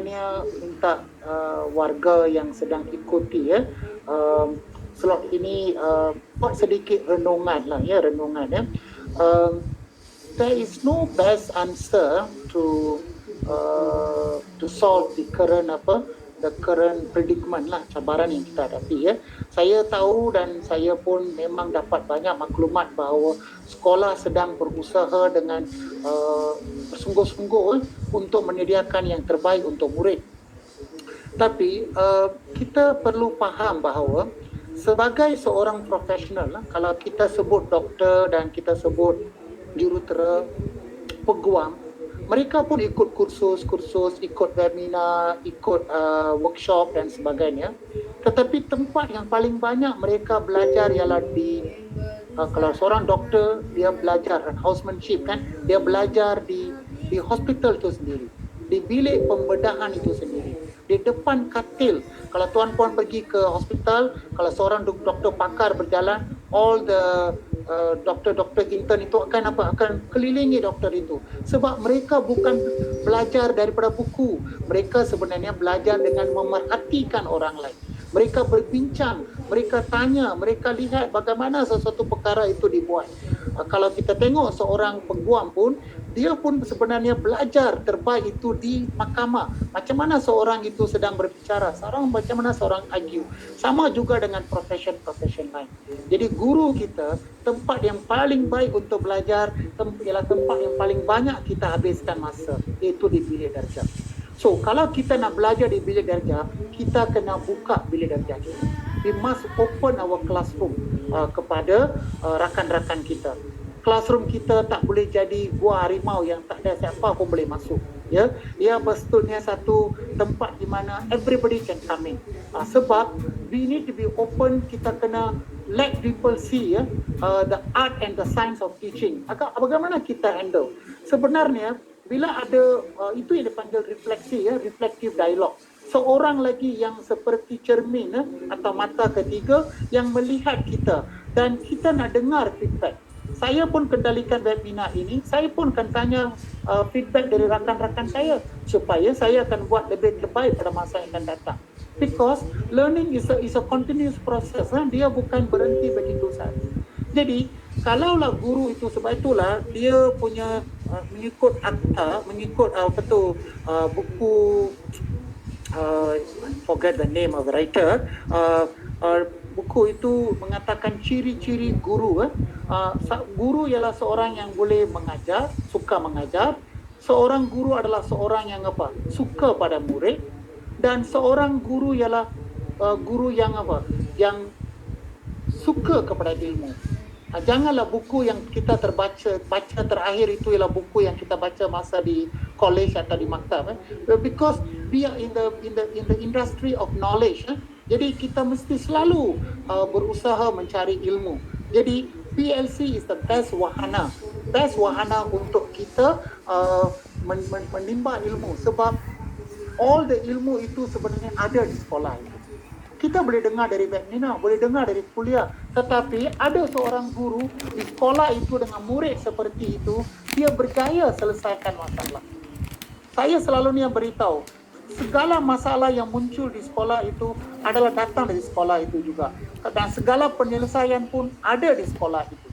ni minta warga yang sedang ikuti slot ini buat sedikit renungan lah renungan there is no best answer to solve the current predicament lah, cabaran yang kita hadapi Saya tahu dan saya pun memang dapat banyak maklumat bahawa sekolah sedang berusaha dengan bersungguh-sungguh untuk menyediakan yang terbaik untuk murid. Tapi kita perlu faham bahawa sebagai seorang profesional, kalau kita sebut doktor dan kita sebut jurutera, peguam, mereka pun ikut kursus, ikut webinar, ikut workshop dan sebagainya. Tetapi tempat yang paling banyak mereka belajar ialah di kalau seorang doktor, dia belajar housemanship kan, dia belajar di hospital itu sendiri, di bilik pembedahan itu sendiri, di depan katil. Kalau tuan-puan pergi ke hospital, kalau seorang doktor pakar berjalan, all the doktor-doktor intern itu akan kelilingi doktor itu, sebab mereka bukan belajar daripada buku, mereka sebenarnya belajar dengan memerhatikan orang lain. Mereka berbincang, mereka tanya, mereka lihat bagaimana sesuatu perkara itu dibuat. Kalau kita tengok seorang peguam pun, dia pun sebenarnya belajar terbaik itu di mahkamah. Macam mana seorang itu sedang berbicara, macam mana seorang argue. Sama juga dengan profession lain. Jadi guru kita, tempat yang paling baik untuk belajar ialah tempat yang paling banyak kita habiskan masa, iaitu di bilik darjah. So, kalau kita nak belajar di bilik darjah, kita kena buka bilik darjah kita. We must open our classroom kepada rakan-rakan kita. Classroom kita tak boleh jadi gua harimau yang tak ada siapa pun boleh masuk. Ia bestulnya satu tempat di mana everybody can come in. Sebab we need to be open, kita kena let people see the art and the science of teaching. Bagaimana kita handle? Sebenarnya bila ada itu yang dipanggil refleksi, reflective dialogue. Seorang lagi yang seperti cermin atau mata ketiga yang melihat kita dan kita nak dengar feedback. Saya pun kendalikan webinar ini, saya pun akan tanya feedback dari rakan-rakan saya supaya saya akan buat lebih baik pada masa yang akan datang. Because learning is a continuous process, dia bukan berhenti begitu saja. Jadi kalaulah guru itu, sebab itulah dia punya mengikut akta, mengikut buku forget the name of the writer, buku itu mengatakan ciri-ciri guru. Guru ialah seorang yang boleh mengajar, suka mengajar. Seorang guru adalah seorang yang suka pada murid, dan seorang guru ialah guru yang yang suka kepada ilmu. Janganlah buku yang kita baca terakhir itu ialah buku yang kita baca masa di college atau di maktab, because we are in the industry of knowledge. Jadi kita mesti selalu berusaha mencari ilmu. Jadi PLC is the best wahana untuk kita menimba ilmu, sebab all the ilmu itu sebenarnya ada di sekolah itu. Kita boleh dengar dari webinar, boleh dengar dari kuliah, tetapi ada seorang guru di sekolah itu dengan murid seperti itu, dia berjaya selesaikan masalah. Saya selalu beritahu, segala masalah yang muncul di sekolah itu adalah datang dari sekolah itu juga. Dan segala penyelesaian pun ada di sekolah itu.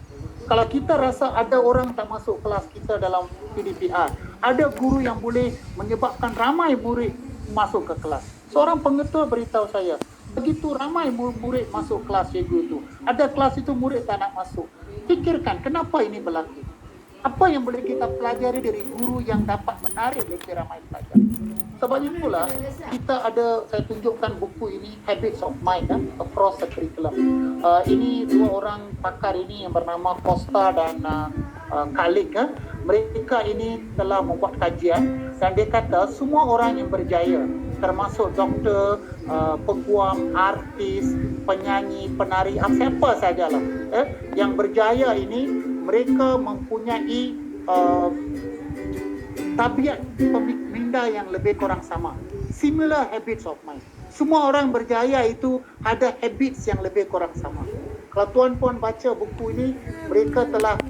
Kalau kita rasa ada orang tak masuk kelas kita dalam PDPR, ada guru yang boleh menyebabkan ramai murid masuk ke kelas. Seorang pengetua beritahu saya, begitu ramai murid masuk kelas cikgu itu, ada kelas itu murid tak nak masuk. Fikirkan kenapa ini berlaku. Apa yang boleh kita pelajari dari guru yang dapat menarik lebih ramai pelajar. Sebab itulah saya tunjukkan buku ini, Habits of Mind, across the curriculum. Ini dua orang pakar ini yang bernama Costa dan Khalid. Mereka ini telah membuat kajian dan dia kata semua orang yang berjaya, termasuk doktor, peguam, artis, penyanyi, penari, siapa sajalah yang berjaya ini, mereka mempunyai tabiat minda yang lebih kurang sama, similar habits of mind. Semua orang berjaya itu ada habits yang lebih kurang sama. Kalau tuan-puan baca buku ini, mereka telah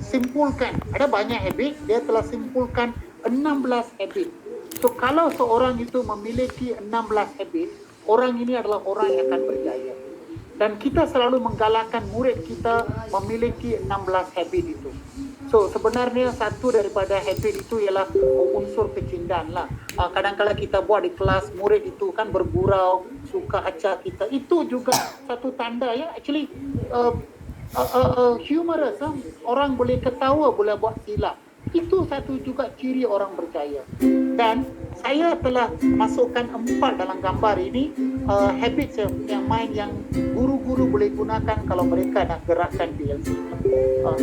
simpulkan, ada banyak habit, dia telah simpulkan 16 habit So kalau seorang itu memiliki 16 habit, orang ini adalah orang yang akan berjaya. Dan kita selalu menggalakkan murid kita memiliki 16 habit itu. So sebenarnya satu daripada habit itu ialah unsur kecintaan lah. Kadang-kadang kita buat di kelas, murid itu kan bergurau, suka acak kita. Itu juga satu tanda ya, actually humorous. Orang boleh ketawa, boleh buat silap. Itu satu juga ciri orang berjaya. Dan saya telah masukkan 4 dalam gambar ini habits yang main yang guru-guru boleh gunakan kalau mereka nak gerakkan PLC.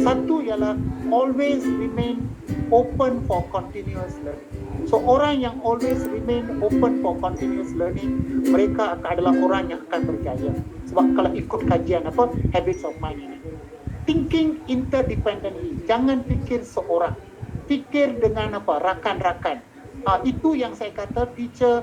Satu ialah always remain open for continuous learning. So orang yang always remain open for continuous learning, mereka adalah orang yang akan berjaya. Sebab kalau ikut kajian habits of mind ini, thinking interdependently, jangan fikir seorang, fikir dengan rakan-rakan. Itu yang saya kata teacher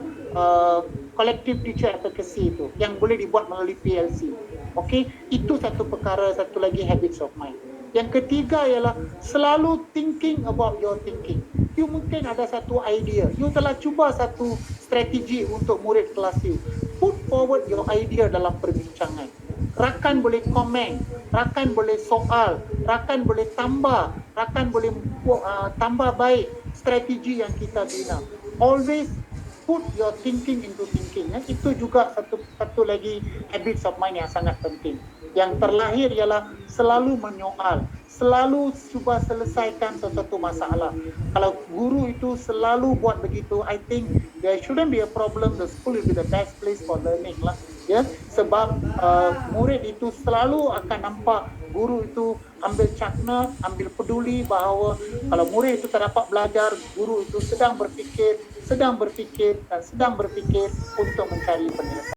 collective teacher advocacy itu yang boleh dibuat melalui PLC. Okey, itu satu perkara. Satu lagi habits of mind. Yang ketiga ialah selalu thinking about your thinking. You mungkin ada satu idea, you telah cuba satu strategi untuk murid kelas you. Put forward your idea dalam perbincangan. Rakan boleh komen, rakan boleh soal, rakan boleh tambah, rakan boleh tambah baik strategi yang kita bina. Always put your thinking into thinking. Itu juga satu lagi habits of mind yang sangat penting. Yang terlahir ialah selalu menyoal, selalu cuba selesaikan sesuatu masalah. Kalau guru itu selalu buat begitu, I think there shouldn't be a problem. The school will be the best place for learning lah. Ya, sebab murid itu selalu akan nampak guru itu ambil cakna, ambil peduli bahawa kalau murid itu tak dapat belajar, guru itu sedang berfikir dan sedang berfikir untuk mencari penyelesaian.